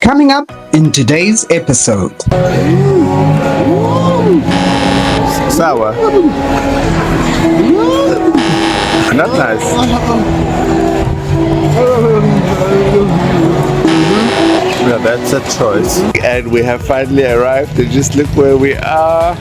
Coming up in today's episode. Sour. Not nice. Yeah, that's a choice. And we have finally arrived, and just look where we are.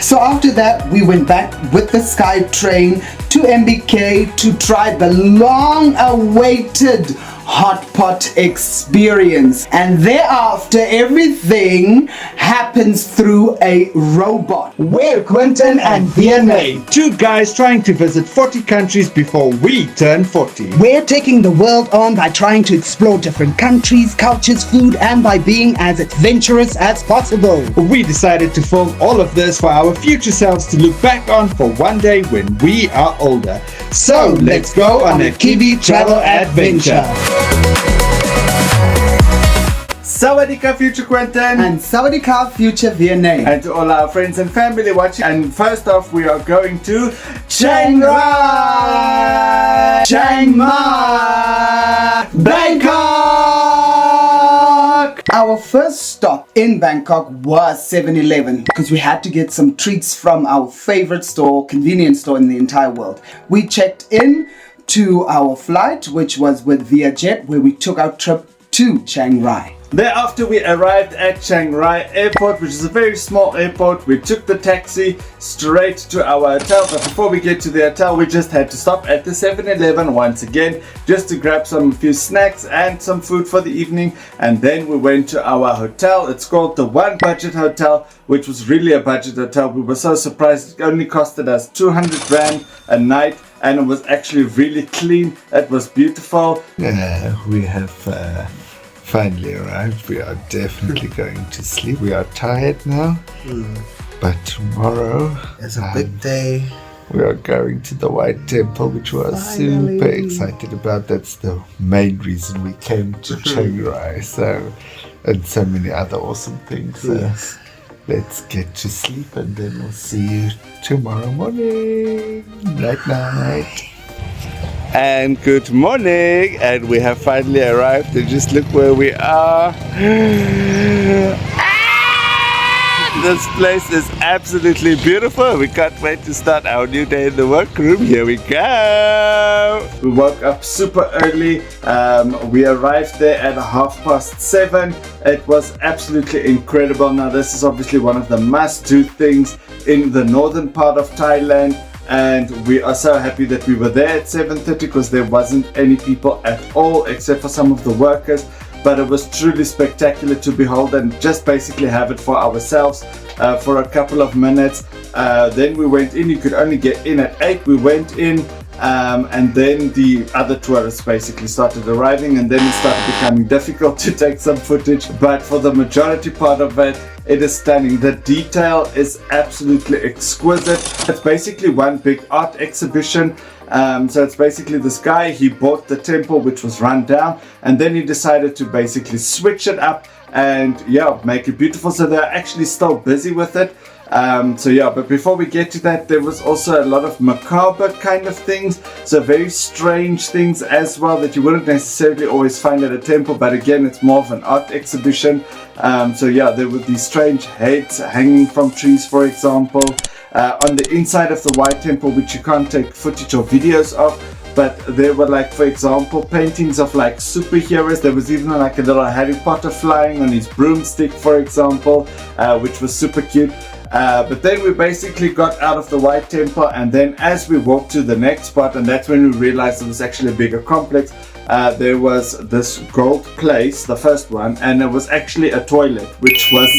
So after that, we went back with the Sky Train to MBK to try the long-awaited hot pot experience, and thereafter everything happens through a robot. We're Quentin and Vianney, Two guys trying to visit 40 countries before we turn 40. We're taking the world on by trying to explore different countries, cultures, food, and by being as adventurous as possible. We decided to film all of this for our future selves to look back on for one day when we are older. So let's go on a Kiwi travel adventure. Sawadee ka, future Quentin. And Sawadee ka, future Vianney. And to all our friends and family watching. And first off, we are going to Chiang Rai, Chiang Mai, Bangkok. Our first stop in Bangkok was 7-Eleven because we had to get some treats from our favorite store, convenience store in the entire world. We checked in to our flight, which was with ViaJet, where we took our trip to Chiang Rai. Thereafter, we arrived at Chiang Rai Airport, which is a very small airport. We took the taxi straight to our hotel, but before we get to the hotel, we just had to stop at the 7-Eleven once again, just to grab a few snacks and some food for the evening, and then we went to our hotel. It's called the One Budget Hotel, which was really a budget hotel. We were so surprised. It only costed us 200 Rand a night, and it was actually really clean. It was beautiful. We have finally arrived. We are definitely going to sleep. We are tired now, but tomorrow It's a big day. we are going to the White Temple, which we are super excited about. That's the main reason we came to Chiang Rai. So, and so many other awesome things. So let's get to sleep, and then we'll see you tomorrow morning. Night night. And good morning, and we have finally arrived, and just look where we are. This place is absolutely beautiful. We can't wait to start our new day in the workroom. Here we go. We woke up super early. We arrived there at 7:30. It was absolutely incredible. Now, this is obviously one of the must-do things in the northern part of Thailand. And we are so happy that we were there at 7:30 because there wasn't any people at all except for some of the workers. But it was truly spectacular to behold and just basically have it for ourselves for a couple of minutes. Then we went in. You could only get in at 8. We went in, and then the other tourists basically started arriving, and then it started becoming difficult to take some footage. But for the majority part of it, it is stunning. The detail is absolutely exquisite. It's basically one big art exhibition. So it's basically this guy, he bought the temple which was run down, and then he decided to basically switch it up and make it beautiful. So they're actually still busy with it. But before we get to that, there was also a lot of macabre kind of things, so very strange things as well that you wouldn't necessarily always find at a temple, but again, it's more of an art exhibition. There were these strange heads hanging from trees, for example, on the inside of the White Temple, which you can't take footage or videos of. But there were, like, for example, paintings of like superheroes. There was even like a little Harry Potter flying on his broomstick, for example, which was super cute. But then we basically got out of the White Temple, and then as we walked to the next spot, and that's when we realized it was actually a bigger complex, there was this gold place, the first one, and it was actually a toilet, which was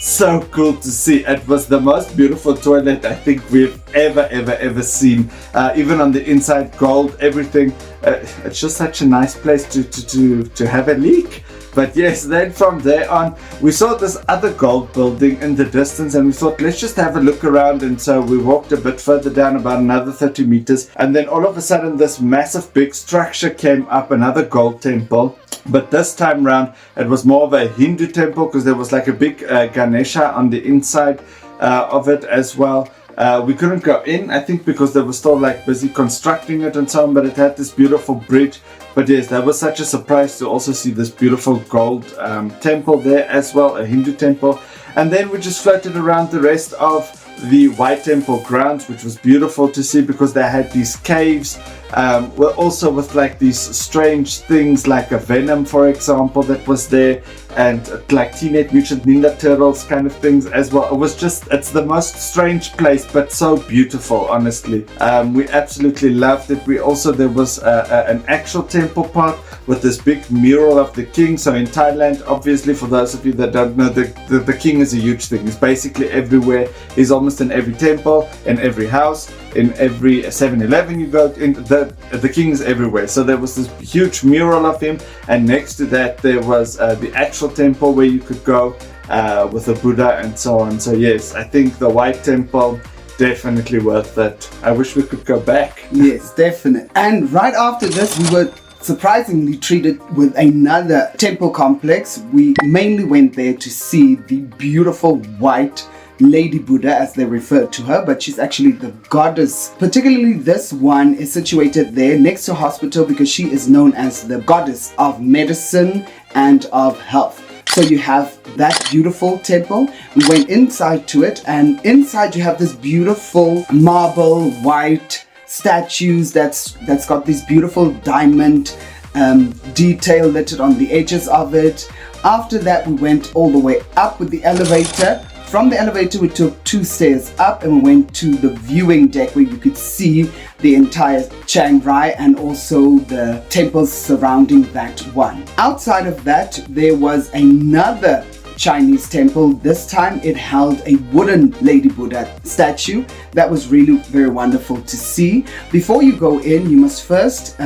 so cool to see. It was the most beautiful toilet I think we've ever seen. Even on the inside, gold, everything. It's just such a nice place to have a leak. But yes, then from there on, we saw this other gold building in the distance, and we thought, let's just have a look around. And so we walked a bit further down, about another 30 meters, and then all of a sudden this massive big structure came up, another gold temple. But this time round, it was more of a Hindu temple, because there was like a big Ganesha on the inside of it as well. We couldn't go in, I think because they were still like busy constructing it and so on, but it had this beautiful bridge. But yes, that was such a surprise to also see this beautiful gold temple there as well, a Hindu temple. And then we just floated around the rest of the White Temple grounds, which was beautiful to see because they had these caves, also with like these strange things like a venom, for example, that was there, and like Teenage Mutant Ninja Turtles kind of things as well. It's the most strange place, but so beautiful, honestly. We absolutely loved it. There was an actual temple part with this big mural of the king. So in Thailand, obviously, for those of you that don't know, the king is a huge thing. He's basically everywhere. He's almost in every temple, in every house, in every 7-Eleven you go in. The king is everywhere. So there was this huge mural of him, and next to that there was the actual temple where you could go with a Buddha and so on. So yes, I think the White Temple, definitely worth it. I wish we could go back. Yes, definitely. And right after this, we were surprisingly treated with another temple complex. We mainly went there to see the beautiful white Lady Buddha, as they refer to her, but she's actually the goddess. Particularly this one is situated there next to a hospital because she is known as the goddess of medicine and of health. So you have that beautiful temple. We went inside to it, and inside you have this beautiful marble white statues that's got this beautiful diamond detail littered on the edges of it. After that, we went all the way up with the elevator. From the elevator, we took 2 stairs up and we went to the viewing deck where you could see the entire Chiang Rai and also the temples surrounding that one. Outside of that, there was another Chinese temple. This time it held a wooden Lady Buddha statue. That was really very wonderful to see. Before you go in, you must first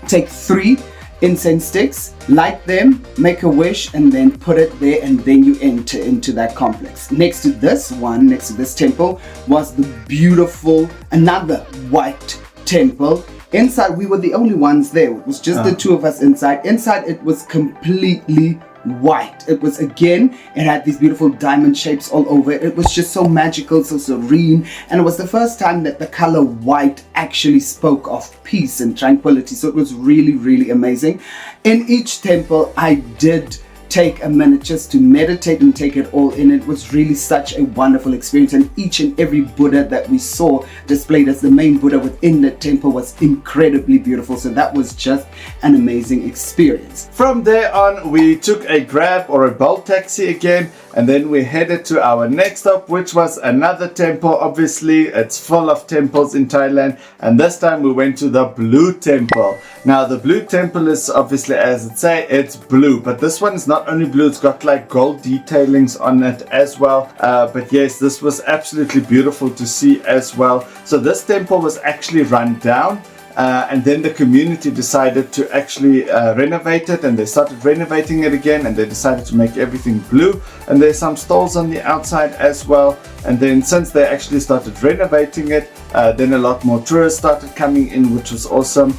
take 3 incense sticks, light them, make a wish, and then put it there, and then you enter into that complex. Next to this temple was the beautiful, another white temple. Inside, we were the only ones there. It was just the 2 of us inside. Inside, it was completely white. It was, again, it had these beautiful diamond shapes all over it. It was just so magical, so serene, and it was the first time that the color white actually spoke of peace and tranquility. So it was really, really amazing. In each temple, I did take a minute just to meditate and take it all in. It was really such a wonderful experience, and each and every Buddha that we saw displayed as the main Buddha within the temple was incredibly beautiful. So that was just an amazing experience. From there on, we took a Grab or a Bolt taxi again, and then we headed to our next stop, which was another temple. Obviously, it's full of temples in Thailand, and this time we went to the Blue Temple. Now, the Blue Temple is obviously, as it say, it's blue, but this one is not only blue, it's got like gold detailings on it as well. But yes, this was absolutely beautiful to see as well. So this temple was actually run down. And then the community decided to actually renovate it, and they started renovating it again, and they decided to make everything blue, and there's some stalls on the outside as well. And then since they actually started renovating it, then a lot more tourists started coming in, which was awesome.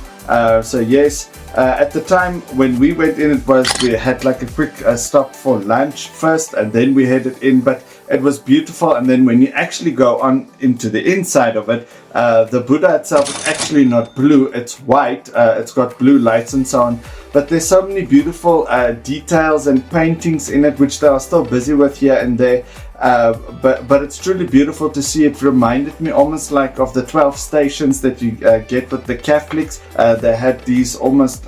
So yes, at the time when we went in, we had like a quick stop for lunch first, and then we headed in, but it was beautiful. And then when you actually go on into the inside of it, the Buddha itself is actually not blue, it's white. It's got blue lights and so on, but there's so many beautiful details and paintings in it, which they are still busy with here and there. But it's truly beautiful to see. It reminded me almost like of the 12 stations that you get with the Catholics. They had these almost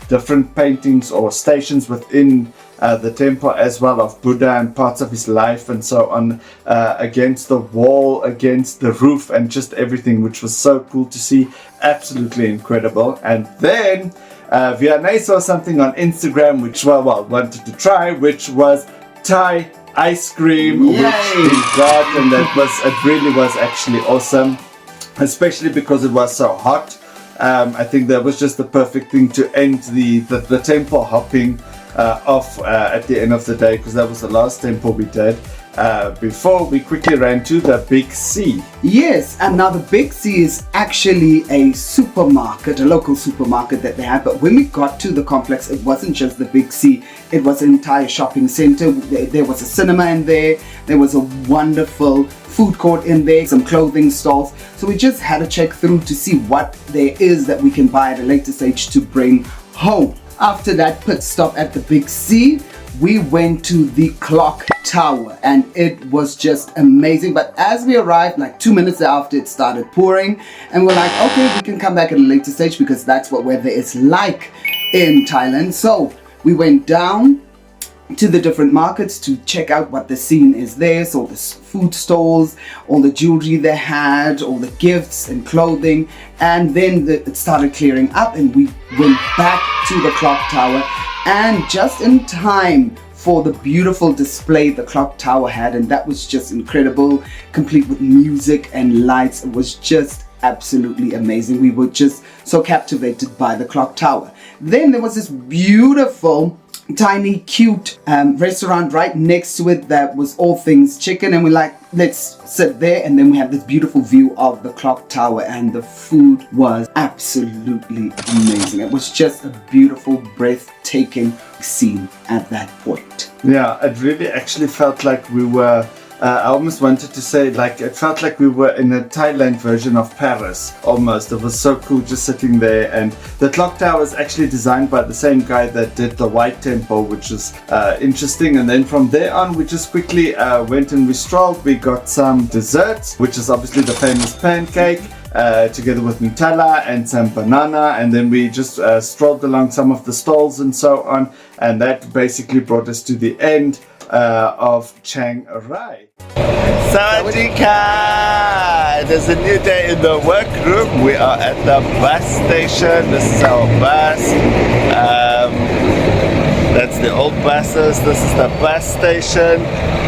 different paintings or stations within the temple as well, of Buddha and parts of his life and so on, against the wall, against the roof, and just everything, which was so cool to see. Absolutely incredible. And then Vianney saw something on Instagram which wanted to try, which was Thai ice cream. Yay! Which we got, and it really was actually awesome, especially because it was so hot. I think that was just the perfect thing to end the temple hopping off at the end of the day, because that was the last temple we did. before we quickly ran to the Big C. Yes, and now the Big C is actually a supermarket, a local supermarket that they have. But when we got to the complex, it wasn't just the Big C, it was an entire shopping center. There was a cinema in there, there was a wonderful food court in there, some clothing stalls. So we just had to check through to see what there is that we can buy at a later stage to bring home. After that pit stop at the Big C, we went to the clock tower and it was just amazing. But as we arrived, like 2 minutes after, it started pouring and we're like, okay, we can come back at a later stage because that's what weather is like in Thailand. So we went down to the different markets to check out what the scene is there. So the food stalls, all the jewelry they had, all the gifts and clothing, and then it started clearing up and we went back to the clock tower. And just in time for the beautiful display the clock tower had, and that was just incredible, complete with music and lights. It was just absolutely amazing. We were just so captivated by the clock tower. Then there was this beautiful tiny cute restaurant right next to it that was all things chicken, and we're like, let's sit there. And then we had this beautiful view of the clock tower and the food was absolutely amazing. It was just a beautiful, breathtaking scene at that point. Yeah, it really actually felt like we were I almost wanted to say, like, it felt like we were in a Thailand version of Paris, almost. It was so cool just sitting there. And the clock tower is actually designed by the same guy that did the White Temple, which is interesting. And then from there on, we just quickly went and we strolled. We got some desserts, which is obviously the famous pancake, together with Nutella and some banana. And then we just strolled along some of the stalls and so on. And that basically brought us to the end of Chiang Rai. Sawadika! It is a new day in the workroom. We are at the bus station. This is our bus. That's the old buses. This is the bus station.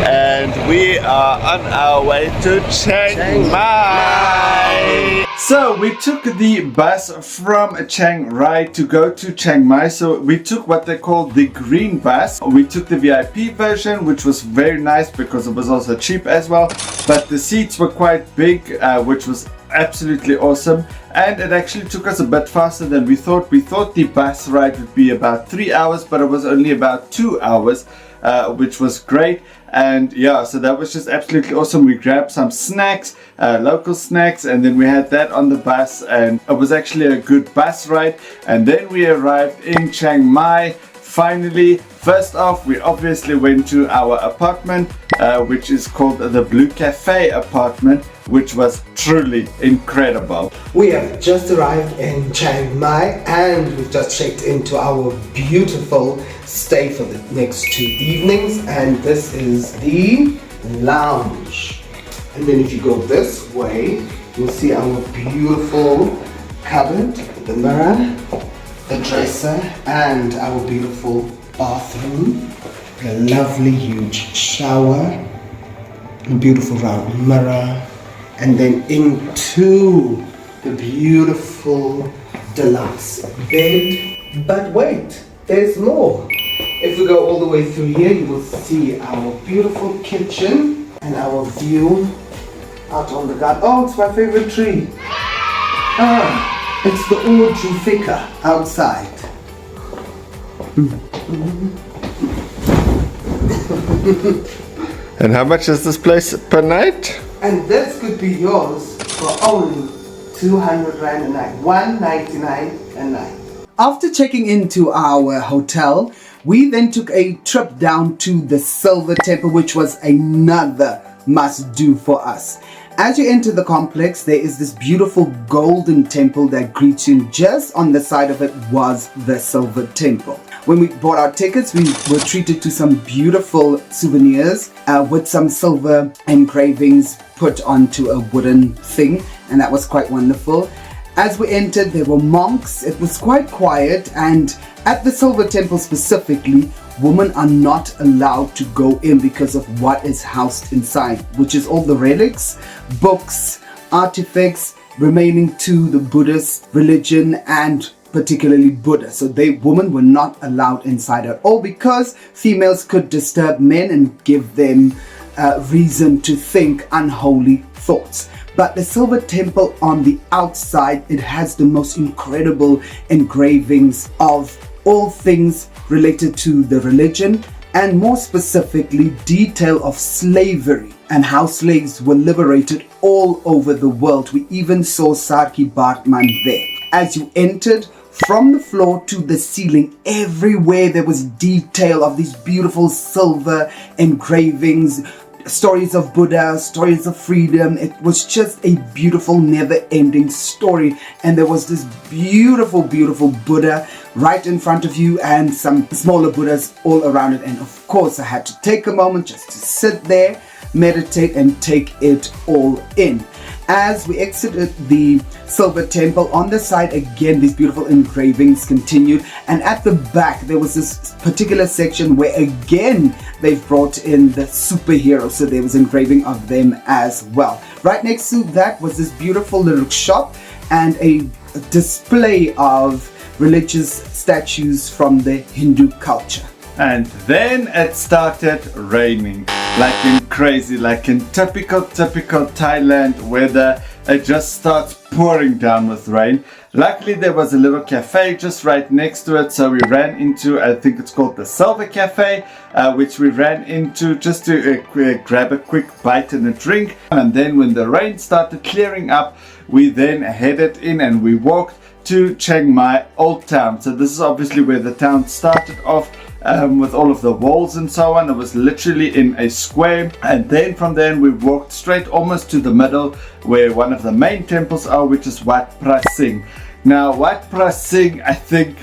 And we are on our way to Chiang Mai. So we took the bus from Chiang Rai to go to Chiang Mai. So we took what they call the green bus. We took the VIP version, which was very nice because it was also cheap as well. But the seats were quite big, which was absolutely awesome. And it actually took us a bit faster than we thought. We thought the bus ride would be about 3 hours, but it was only about 2 hours, which was great. And yeah, so that was just absolutely awesome. We grabbed some snacks, local snacks, and then we had that on the bus, and it was actually a good bus ride. And then we arrived in Chiang Mai. Finally, first off, we obviously went to our apartment, which is called the Blue Cafe apartment, which was truly incredible. We have just arrived in Chiang Mai and we've just checked into our beautiful stay for the next 2 evenings, and this is the lounge. And then if you go this way, you'll see our beautiful cupboard, the mirror, the dresser, and our beautiful bathroom, a lovely huge shower, a beautiful round mirror, and then into the beautiful deluxe bed. But wait, there's more. If we go all the way through here, you will see our beautiful kitchen and our view out on the garden. Oh, it's my favorite tree. It's the old Trufika outside. And how much is this place per night? And this could be yours for only 200 Rand a night, 199 a night. After checking into our hotel, we then took a trip down to the Silver Temple, which was another must-do for us. As you enter the complex, there is this beautiful golden temple that greets you. Just on the side of it was the Silver Temple. When we bought our tickets, we were treated to some beautiful souvenirs with some silver engravings put onto a wooden thing, and that was quite wonderful. As we entered, there were monks. It was quite quiet, and at the Silver Temple specifically, women are not allowed to go in because of what is housed inside, which is all the relics, books, artifacts remaining to the Buddhist religion and particularly Buddha. So women were not allowed inside at all because females could disturb men and give them reason to think unholy thoughts. But the silver temple on the outside, it has the most incredible engravings of all things related to the religion, and more specifically detail of slavery and how slaves were liberated all over the world. We even saw Sarki Bartman there. As you entered, from the floor to the ceiling, everywhere there was detail of these beautiful silver engravings, stories of Buddha, stories of freedom. It was just a beautiful, never-ending story. And there was this beautiful, beautiful Buddha right in front of you, and some smaller Buddhas all around it. And of course, I had to take a moment just to sit there, meditate, and take it all in. As we exited the silver temple, on the side again these beautiful engravings continued, and at the back there was this particular section where again they've brought in the superheroes, so there was engraving of them as well. Right next to that was this beautiful little shop and a display of religious statues from the Hindu culture. And then it started raining, like in crazy, like in typical Thailand weather. It just starts pouring down with rain. Luckily there was a little cafe just right next to it, so we ran into, I think it's called the Silver Cafe, which we ran into just to grab a quick bite and a drink. And then when the rain started clearing up, we then headed in and we walked to Chiang Mai Old Town. So this is obviously where the town started off, with all of the walls and so on. It was literally in a square, and then from there we walked straight almost to the middle where one of the main temples are, which is Wat Phra Singh. Now Wat Phra Singh, I think,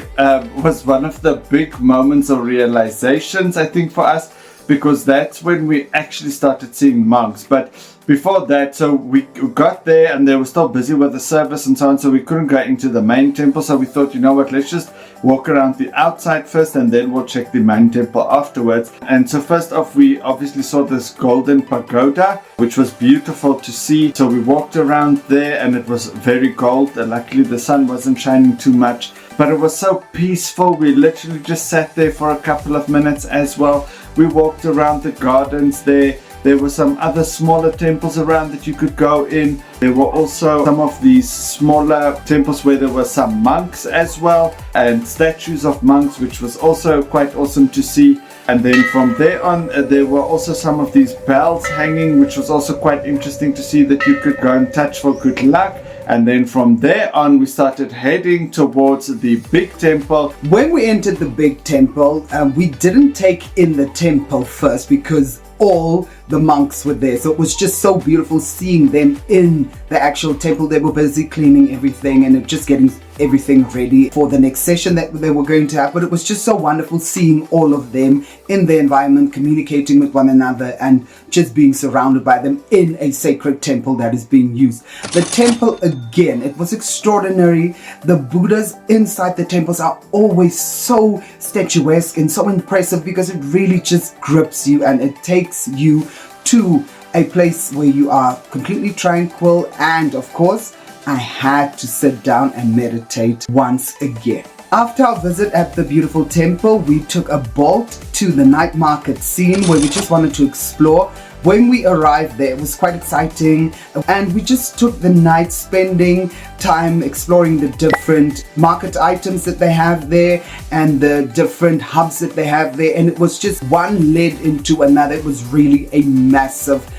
was one of the big moments or realizations, I think, for us, because that's when we actually started seeing monks. But before that, so we got there and they were still busy with the service and so on, so we couldn't go into the main temple. So we thought, you know what, let's just walk around the outside first and then we'll check the main temple afterwards. And so first off, we obviously saw this golden pagoda, which was beautiful to see. So we walked around there and it was very gold, and luckily the sun wasn't shining too much, but it was so peaceful. We literally just sat there for a couple of minutes as well. We walked around the gardens there. There were some other smaller temples around that you could go in. There were also some of these smaller temples where there were some monks as well, and statues of monks, which was also quite awesome to see. And then from there on, there were also some of these bells hanging, which was also quite interesting to see, that you could go and touch for good luck. And then from there on, we started heading towards the big temple. When we entered the big temple, we didn't take in the temple first because all the monks were there. So it was just so beautiful seeing them in the actual temple. They were busy cleaning everything and just getting everything ready for the next session that they were going to have. But it was just so wonderful seeing all of them in the environment, communicating with one another, and just being surrounded by them in a sacred temple that is being used. The temple, again, it was extraordinary. The Buddhas inside the temples are always so statuesque and so impressive, because it really just grips you and it takes you to a place where you are completely tranquil. And of course, I had to sit down and meditate once again. After our visit at the beautiful temple, we took a boat to the night market scene where we just wanted to explore. When we arrived there, it was quite exciting, and we just took the night spending time exploring the different market items that they have there and the different hubs that they have there, and it was just one led into another. It was really a massive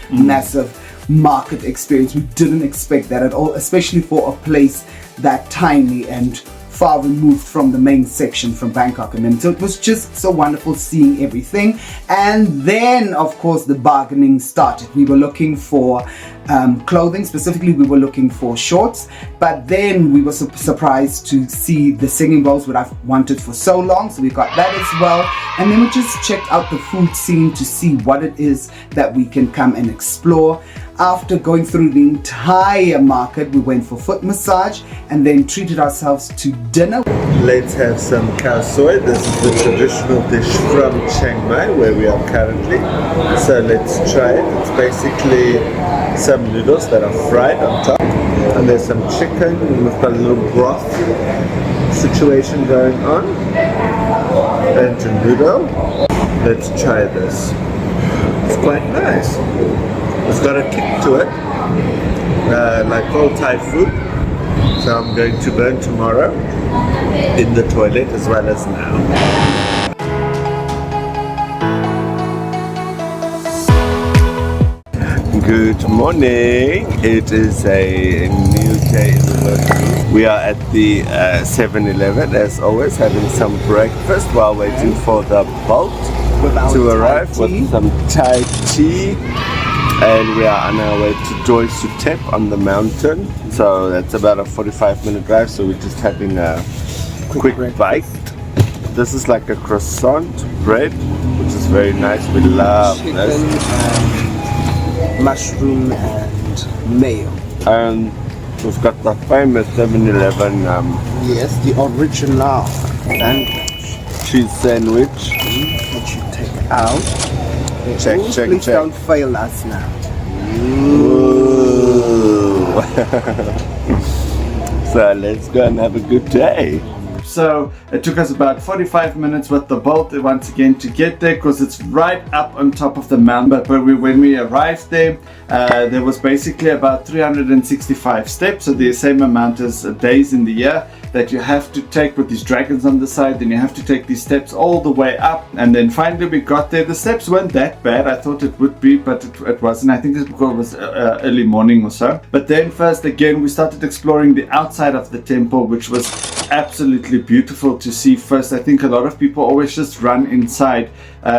market experience. We didn't expect that at all, especially for a place that tiny and far removed from the main section from Bangkok. And so it was just so wonderful seeing everything. And then of course the bargaining started. We were looking for clothing, specifically we were looking for shorts, but then we were surprised to see the singing bowls, what I've wanted for so long, so we got that as well. And then we just checked out the food scene to see what it is that we can come and explore. After going through the entire market, we went for foot massage and then treated ourselves to dinner. Let's have some khao soi. This is the traditional dish from Chiang Mai, where we are currently. So let's try it. It's basically some noodles that are fried on top. And there's some chicken. We've got a little broth situation going on. And a noodle. Let's try this. It's quite nice. It's got a kick to it, like all Thai food. So I'm going to burn tomorrow in the toilet as well as now. Good morning. It is a new day in the workroom. We are at the 7-Eleven as always, having some breakfast while waiting for the boat to arrive with some Thai tea. And we are on our way to Doi Suthep on the mountain. So that's about a 45-minute drive. So we're just having a quick bite. This is like a croissant bread, which is very nice. We love this. Mushroom and mayo. And we've got the famous 7-Eleven Yes, the original cheese sandwich. Which you take out. Check. Please don't fail us now. Ooh. So let's go and have a good day. So it took us about 45 minutes with the boat once again to get there, because it's right up on top of the mountain. But when we arrived there, there was basically about 365 steps, so the same amount as days in the year that you have to take with these dragons on the side. Then you have to take these steps all the way up, and then finally we got there. The steps weren't that bad. I thought it would be, but it wasn't. I think it's because it was early morning or so. But then first again we started exploring the outside of the temple, which was absolutely beautiful to see. First, I think a lot of people always just run inside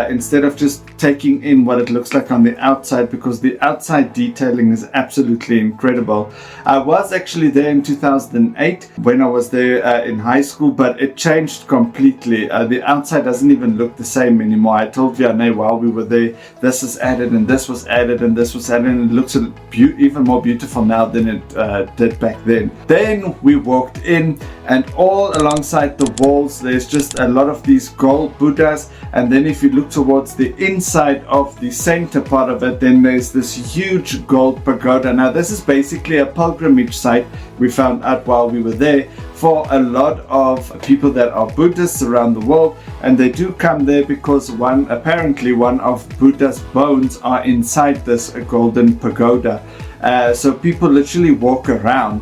instead of just taking in what it looks like on the outside, because the outside detailing is absolutely incredible. I was actually there in 2008 when I was there in high school, but it changed completely. The outside doesn't even look the same anymore. I told Vianney while we were there, this is added and this was added and this was added, and it looks even more beautiful now than it did back then. Then we walked in, and all alongside the walls there's just a lot of these gold Buddhas, and then if you look towards the inside of the center part of it, then there's this huge gold pagoda. Now this is basically a pilgrimage site, we found out while we were there, for a lot of people that are Buddhists around the world, and they do come there because apparently one of Buddha's bones are inside this golden pagoda. So people literally walk around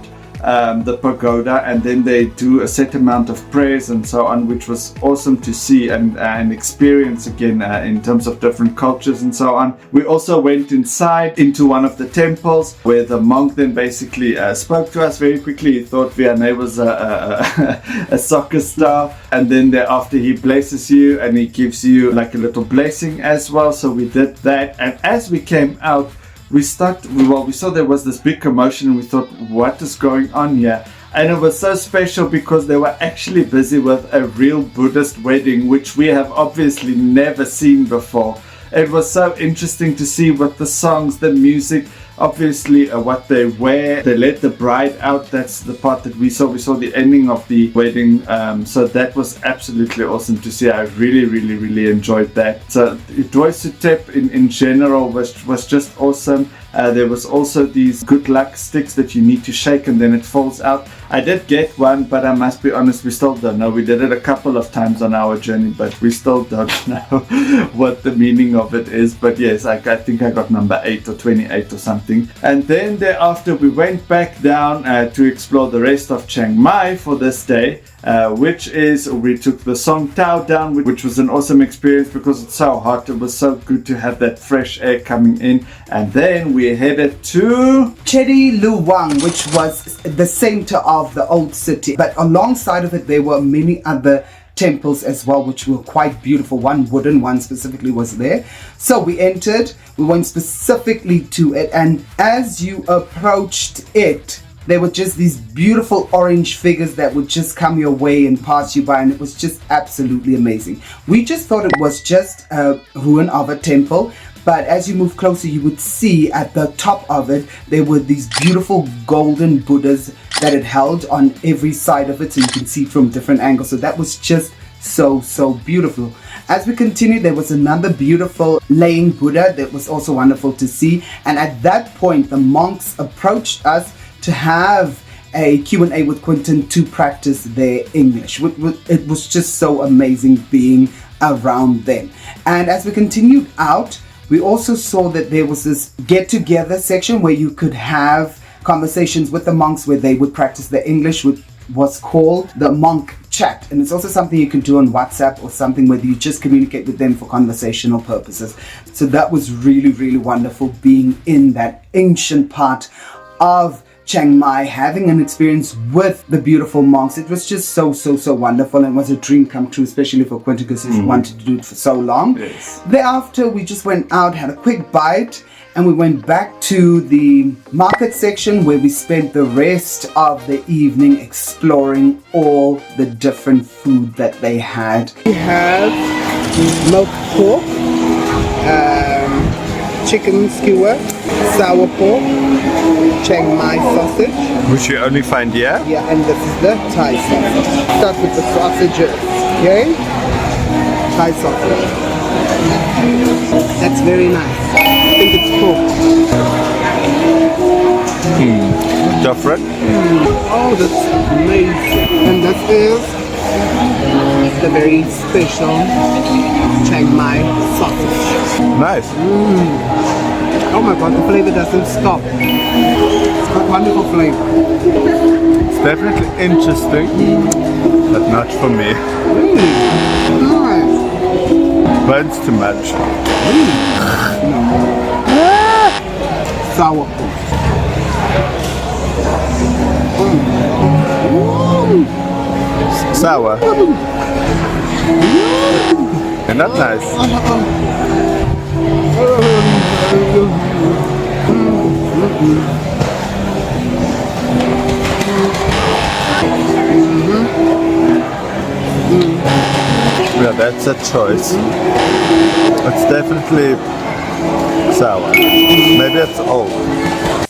the pagoda, and then they do a set amount of prayers and so on, which was awesome to see and experience again in terms of different cultures and so on. We also went inside into one of the temples where the monk then basically spoke to us very quickly. He thought Vianney was a soccer star, and then thereafter he blesses you and he gives you like a little blessing as well. So we did that, and as we came out, we saw there was this big commotion, and we thought, what is going on here? And it was so special because they were actually busy with a real Buddhist wedding, which we have obviously never seen before. It was so interesting to see what the songs, the music, obviously what they wear. They let the bride out. That's the part that we saw. We saw the ending of the wedding. So that was absolutely awesome to see. I really enjoyed that. So Doi Suthep in general was just awesome. There was also these good luck sticks that you need to shake and then it falls out. I did get one, but I must be honest, we still don't know. We did it a couple of times on our journey, but we still don't know what the meaning of it is. But yes, I think I got number 8 or 28 or something. And then thereafter we went back down to explore the rest of Chiang Mai for this day. Which is, we took the Song Tao down, which was an awesome experience because it's so hot. It was so good to have that fresh air coming in. And then we headed to Chedi Luang, which was the center of the old city. But alongside of it, there were many other temples as well, which were quite beautiful. One wooden one specifically was there. So we entered, we went specifically to it. And as you approached it, there were just these beautiful orange figures that would just come your way and pass you by, and it was just absolutely amazing. We just thought it was just a ruin of a temple, but as you move closer, you would see at the top of it, there were these beautiful golden Buddhas that it held on every side of it, so you can see from different angles. So that was just so beautiful. As we continued, there was another beautiful laying Buddha that was also wonderful to see, and at that point, the monks approached us to have a Q&A with Quentin to practice their English. It was just so amazing being around them. And as we continued out, We also saw that there was this get-together section where you could have conversations with the monks where they would practice their English, which was called the monk chat. And it's also something you can do on WhatsApp or something where you just communicate with them for conversational purposes. So that was really, really wonderful being in that ancient part of Chiang Mai, having an experience with the beautiful monks. It was just so wonderful, and it was a dream come true, especially for Quentin, because he's wanted to do it for so long. Yes. Thereafter, we just went out, had a quick bite, and we went back to the market section where we spent the rest of the evening exploring all the different food that they had. We have smoked pork, chicken skewer, sour pork, Chiang Mai sausage. Which you only find here? Yeah, and this is the Thai sausage. Start with the sausages, okay? Thai sausage. That's very nice. I think it's pork. Different? Oh, that's amazing. And this is the very special Chiang Mai sausage. Nice. Oh my god, the flavor doesn't stop. It's got wonderful flavor. It's definitely interesting, but not for me. Nice. Burns too much. Sour pork. Sour. And not nice. Yeah, that's a choice. It's definitely sour. Maybe it's old.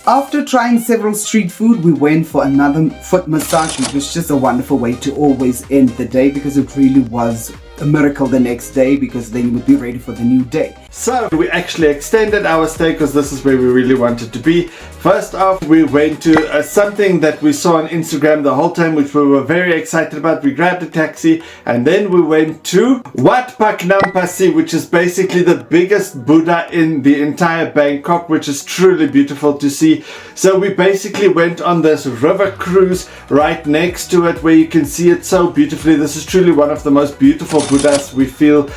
After trying several street food, we went for another foot massage, which was just a wonderful way to always end the day, because it really was a miracle the next day, because then you would be ready for the new day. So we actually extended our stay because this is where we really wanted to be. First off, we went to something that we saw on Instagram the whole time, which we were very excited about. We grabbed a taxi and then we went to Wat Phra Singh, which is basically the biggest Buddha in the entire Bangkok, which is truly beautiful to see. So we basically went on this river cruise right next to it where you can see it so beautifully. This is truly one of the most beautiful Buddhas we feel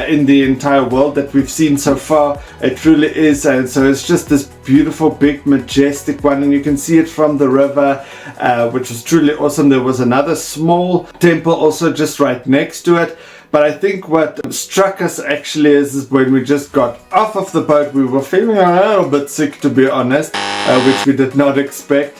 in the entire world that we've seen so far. It truly is, and so it's just this beautiful big majestic one, and you can see it from the river, which was truly awesome. There was another small temple also just right next to it. But I think what struck us actually is when we just got off of the boat, we were feeling a little bit sick, to be honest, which we did not expect.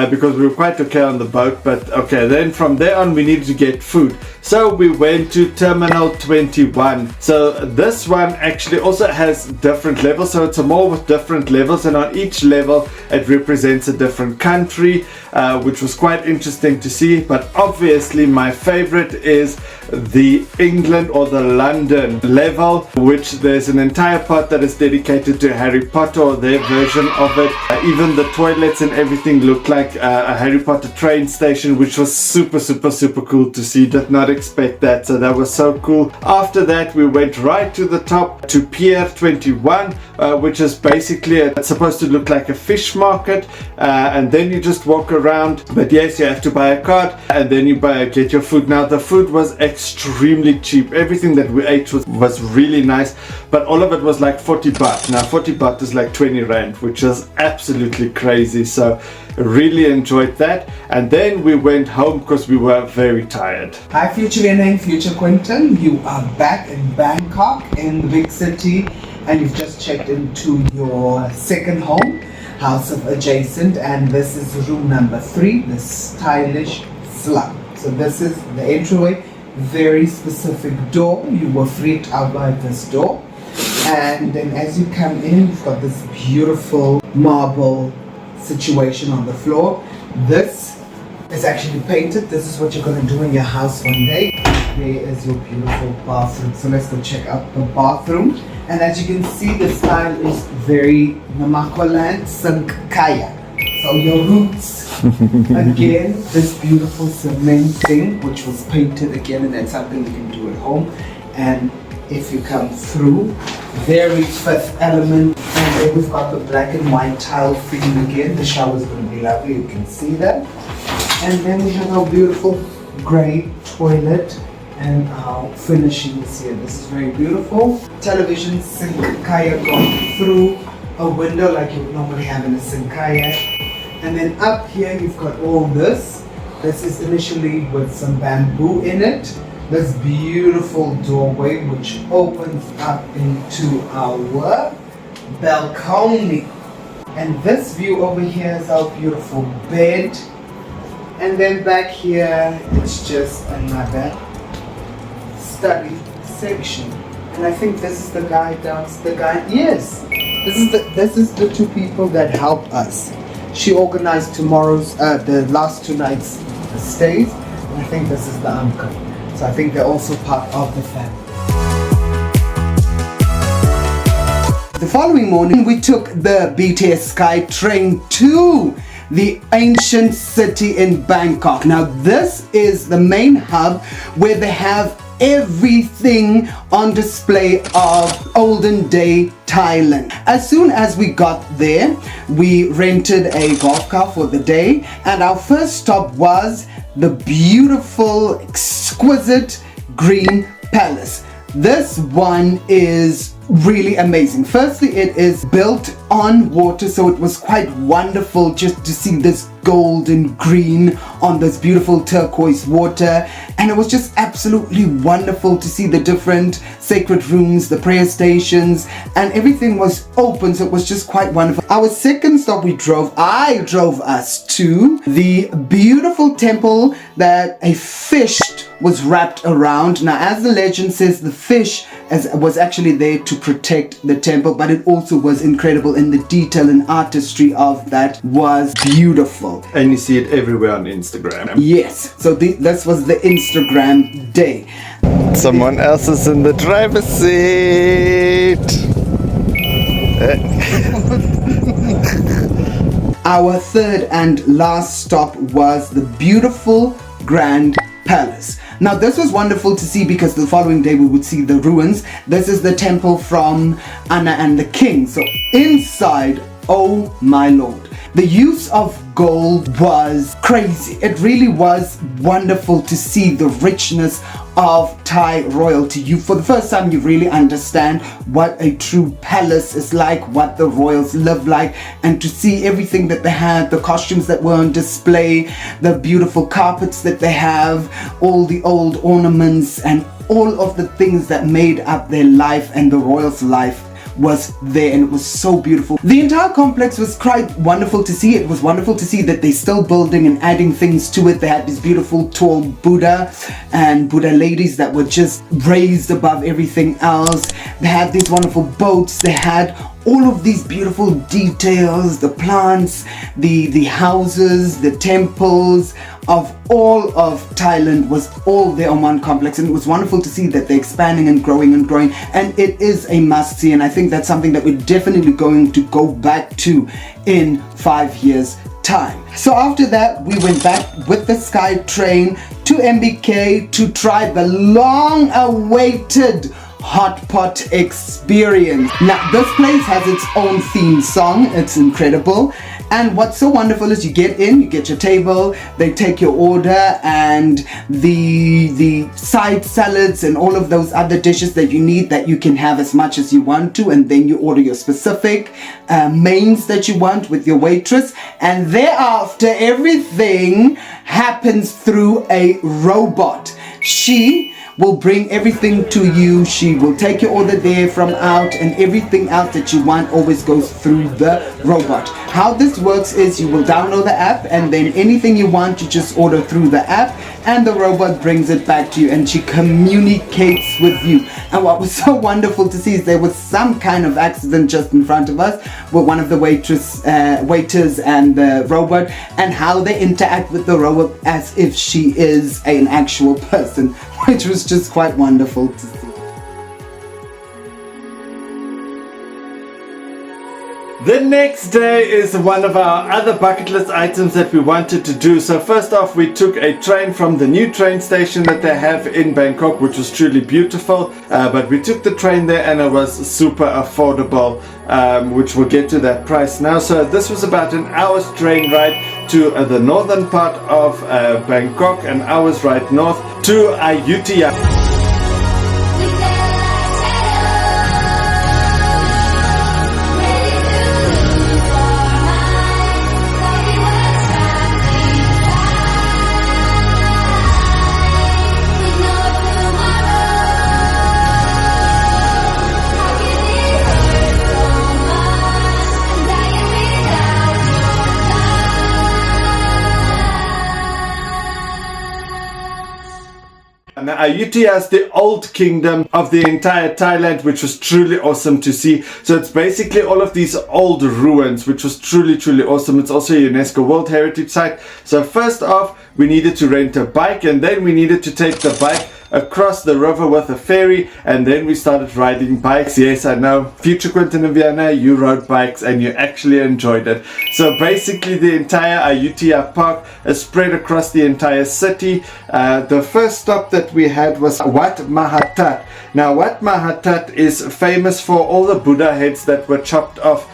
Because we were quite okay on the boat, but okay, then from there on we needed to get food. So we went to Terminal 21. So this one actually also has different levels, so it's a mall with different levels, and on each level it represents a different country, which was quite interesting to see. But obviously my favorite is the England or the London level, which there's an entire part that is dedicated to Harry Potter, or their version of it. Even the toilets and everything look like a Harry Potter train station, which was super cool to see. Did not expect that, so that was so cool. After that we went right to the top to Pier 21, which is basically it's supposed to look like a fish market, and then you just walk around, but yes, you have to buy a card and then you get your food. Now the food was extremely cheap. Everything that we ate was really nice, but all of it was like 40 baht. Now 40 baht is like 20 rand, which is absolutely crazy. So really enjoyed that, and then we went home because we were very tired. Hi Future Vietnam, Future Quentin. You are back in Bangkok, in the big city, and you've just checked into your second home, House of Adjacent, and this is room number 3, the stylish slum. So this is the entryway, very specific door. You were freaked out by this door, and then as you come in, you've got this beautiful marble situation on the floor. This is actually painted. This is what you're going to do in your house one day. There is your beautiful bathroom. So let's go check out the bathroom. And as you can see, the style is very Namaqualand Sankaya. So your roots, again, this beautiful cement thing, which was painted again, and that's something you can do at home. And if you come through. Very Fifth Element. And then we've got the black and white tile theme again. The shower's going to be lovely, you can see that. And then we have our beautiful grey toilet and our finishings here. This is very beautiful. Television sink kayak going through a window like you would normally have in a sink kayak. And then up here you've got all this. This is initially with some bamboo in it. This beautiful doorway which opens up into our balcony. And this view over here is our beautiful bed. And then back here it's just another study section. And I think this is the guy yes. This is the two people that helped us. She organized tomorrow's the last 2 nights stays, and I think this is the uncle. So I think they're also part of the family. The following morning we took the BTS Sky Train to the ancient city in Bangkok. Now this is the main hub where they have everything on display of olden day Thailand. As soon as we got there, we rented a golf car for the day, and our first stop was the beautiful, exquisite Green Palace. This one is really amazing. Firstly, it is built on water, so it was quite wonderful just to see this golden green on this beautiful turquoise water, and it was just absolutely wonderful to see the different sacred rooms, the prayer stations, and everything was open, so it was just quite wonderful. Our second stop I drove us to the beautiful temple that a fish was wrapped around. Now, as the legend says, the fish was actually there to protect the temple, but it also was incredible in the detail and artistry of that was beautiful. And you see it everywhere on Instagram. Yes, so this was the Instagram day. Someone else is in the driver's seat. Our third and last stop was the beautiful Grand Palace. Now this was wonderful to see because the following day we would see the ruins. This is the temple from Anna and the King. So inside, oh my lord, the use of gold was crazy. It really was wonderful to see the richness of Thai royalty. For the first time you really understand what a true palace is like, what the royals live like, and to see everything that they had, the costumes that were on display, the beautiful carpets that they have, all the old ornaments and all of the things that made up their life and the royals' life was there, and it was so beautiful. The entire complex was quite wonderful to see. It was wonderful to see that they're still building and adding things to it. They had these beautiful tall Buddha and Buddha ladies that were just raised above everything else. They had these wonderful boats. They had all of these beautiful details, the plants, the houses, the temples of all of Thailand was all there on one complex, and it was wonderful to see that they're expanding and growing, and it is a must-see, and I think that's something that we're definitely going to go back to in 5 years' time. So after that, we went back with the Sky Train to MBK to try the long-awaited hot pot experience. Now this place has its own theme song. It's incredible, and what's so wonderful is you get in, you get your table, they take your order, and the side salads and all of those other dishes that you need, that you can have as much as you want to, and then you order your specific mains that you want with your waitress, and thereafter everything happens through a robot. She will bring everything to you. She will take your order there from out, and everything else that you want always goes through the robot. How this works is you will download the app, and then anything you want you just order through the app, and the robot brings it back to you, and she communicates with you. And what was so wonderful to see is there was some kind of accident just in front of us with one of the waiters and the robot, and how they interact with the robot as if she is an actual person, which was just quite wonderful to see. The next day is one of our other bucket list items that we wanted to do. So first off, we took a train from the new train station that they have in Bangkok, which was truly beautiful. But we took the train there and it was super affordable, which we'll get to that price now. So this was about an hour's train ride to the northern part of Bangkok, an hour's ride north to Ayutthaya. Now, Ayutthaya is the old kingdom of the entire Thailand, which was truly awesome to see. So it's basically all of these old ruins, which was truly awesome. It's also a UNESCO World Heritage Site. So first off, we needed to rent a bike, and then we needed to take the bike across the river with a ferry, and then we started riding bikes. Yes, I know, future Quentin and Vienna, you rode bikes and you actually enjoyed it. So basically the entire Ayutthaya park is spread across the entire city. The first stop that we had was Wat Mahatat. Now Wat Mahatat is famous for all the Buddha heads that were chopped off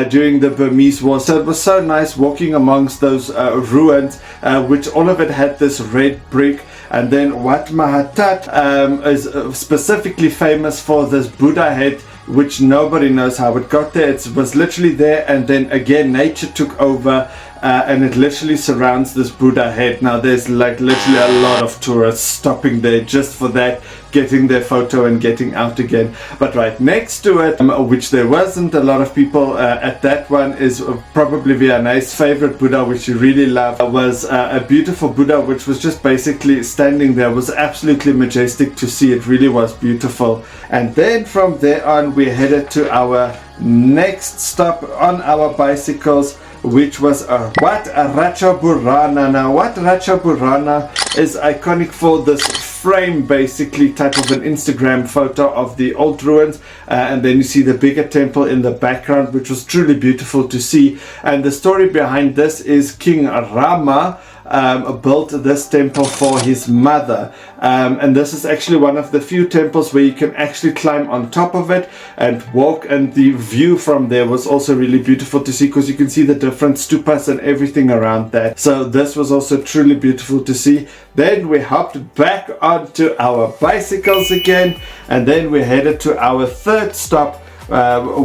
during the Burmese War. So it was so nice walking amongst those ruins, which all of it had this red brick. And then Wat Mahatat is specifically famous for this Buddha head, which nobody knows how it got there. It was literally there, and then again nature took over, and it literally surrounds this Buddha head. Now there's like literally a lot of tourists stopping there just for that, getting their photo and getting out again. But right next to it, which there wasn't a lot of people at that one, is probably Vianney's favorite Buddha, which she really loved, was a beautiful Buddha which was just basically standing there. It was absolutely majestic to see. It really was beautiful. And then from there on we headed to our next stop on our bicycles, which was Wat Ratchaburana. Now Wat Ratchaburana is iconic for this frame, basically type of an Instagram photo of the old ruins, and then you see the bigger temple in the background, which was truly beautiful to see. And the story behind this is King Rama built this temple for his mother, and this is actually one of the few temples where you can actually climb on top of it and walk, and the view from there was also really beautiful to see, because you can see the different stupas and everything around that. So this was also truly beautiful to see. Then we hopped back onto our bicycles again, and then we headed to our third stop,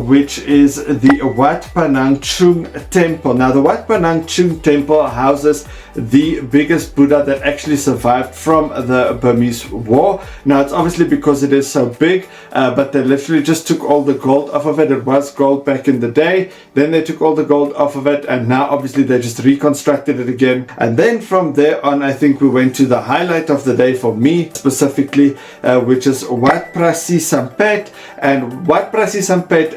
which is the Wat Panang Chung temple. Now the Wat Panang Chung temple houses the biggest Buddha that actually survived from the Burmese War. Now it's obviously because it is so big, but they literally just took all the gold off of it. It was gold back in the day, then they took all the gold off of it, and now obviously they just reconstructed it again. And then from there on, I think we went to the highlight of the day for me specifically, which is Wat Phra Singh. And Wat Phra Singh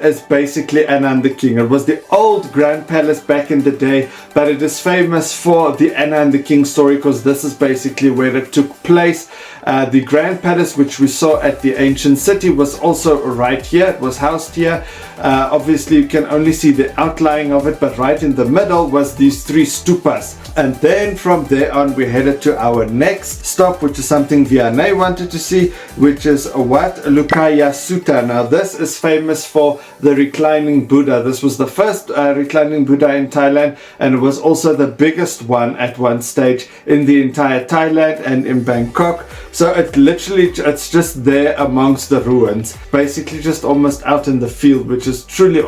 is basically Anand the King. It was the old Grand Palace back in the day, but it is famous for the Anand the King story, because this is basically where it took place. The Grand Palace, which we saw at the ancient city, was also right here. It was housed here. Obviously you can only see the outline of it, but right in the middle was these three stupas. And then from there on we headed to our next stop, which is something Vianney wanted to see, which is Wat Lukaya Sutta. Now this is famous for the reclining Buddha. This was the first reclining Buddha in Thailand, and it was also the biggest one at one stage in the entire Thailand and in Bangkok. So it's just there amongst the ruins, basically just almost out in the field, which is truly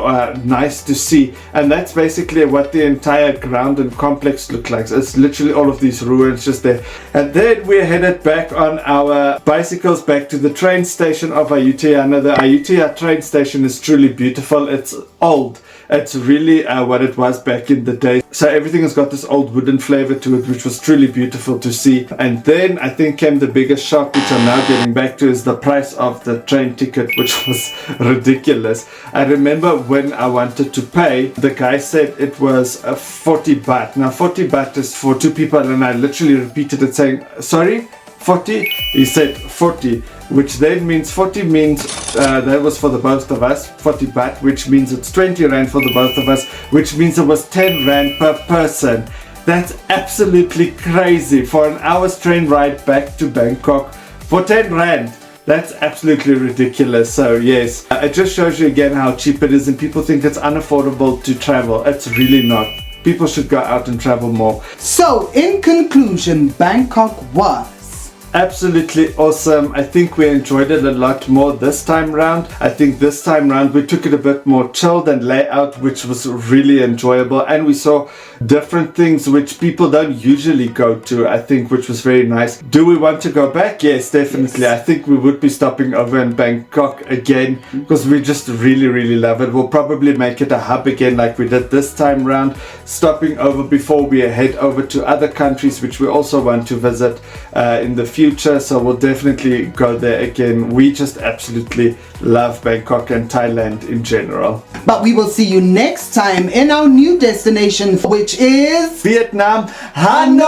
nice to see. And that's basically what the entire ground and complex look like. So it's literally all of these ruins just there. And then we headed back on our bicycles back to the train station of Ayutthaya. Now the Ayutthaya train station is truly beautiful. It's old. It's really what it was back in the day. So everything has got this old wooden flavor to it, which was truly beautiful to see. And then I think came the biggest shock, which I'm now getting back to, is the price of the train ticket, which was ridiculous. I remember when I wanted to pay, the guy said it was 40 baht. Now 40 baht is for two people, and I literally repeated it saying, sorry, 40? He said 40, which then means 40 means that was for the both of us, 40 baht, which means it's 20 rand for the both of us, which means it was 10 rand per person. That's absolutely crazy for an hour's train ride back to Bangkok for 10 rand. That's absolutely ridiculous. So yes, it just shows you again how cheap it is, and people think it's unaffordable to travel. It's really not. People should go out and travel more. So in conclusion, Bangkok was absolutely awesome. I think we enjoyed it a lot more this time round. I think this time round we took it a bit more chilled and layout, which was really enjoyable, and we saw different things which people don't usually go to, I think, which was very nice. Do we want to go back? Yes, definitely. Yes. I think we would be stopping over in Bangkok again because we just really love it. We'll probably make it a hub again like we did this time round, stopping over before we head over to other countries which we also want to visit in the future. So we'll definitely go there again. We just absolutely love Bangkok and Thailand in general. But we will see you next time in our new destination, which is Vietnam, Hanoi!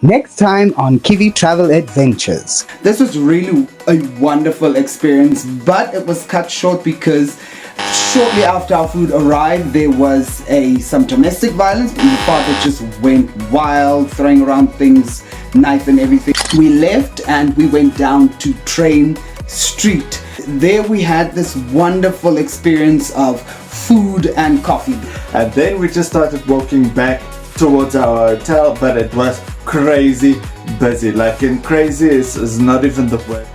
Next time on Kiwi Travel Adventures. This was really a wonderful experience, but it was cut short because shortly after our food arrived, there was some domestic violence, and the father just went wild, throwing around things, knife and everything. We left and we went down to Train Street. There we had this wonderful experience of food and coffee. And then we just started walking back towards our hotel, but it was crazy busy. Like, in crazy is not even the word.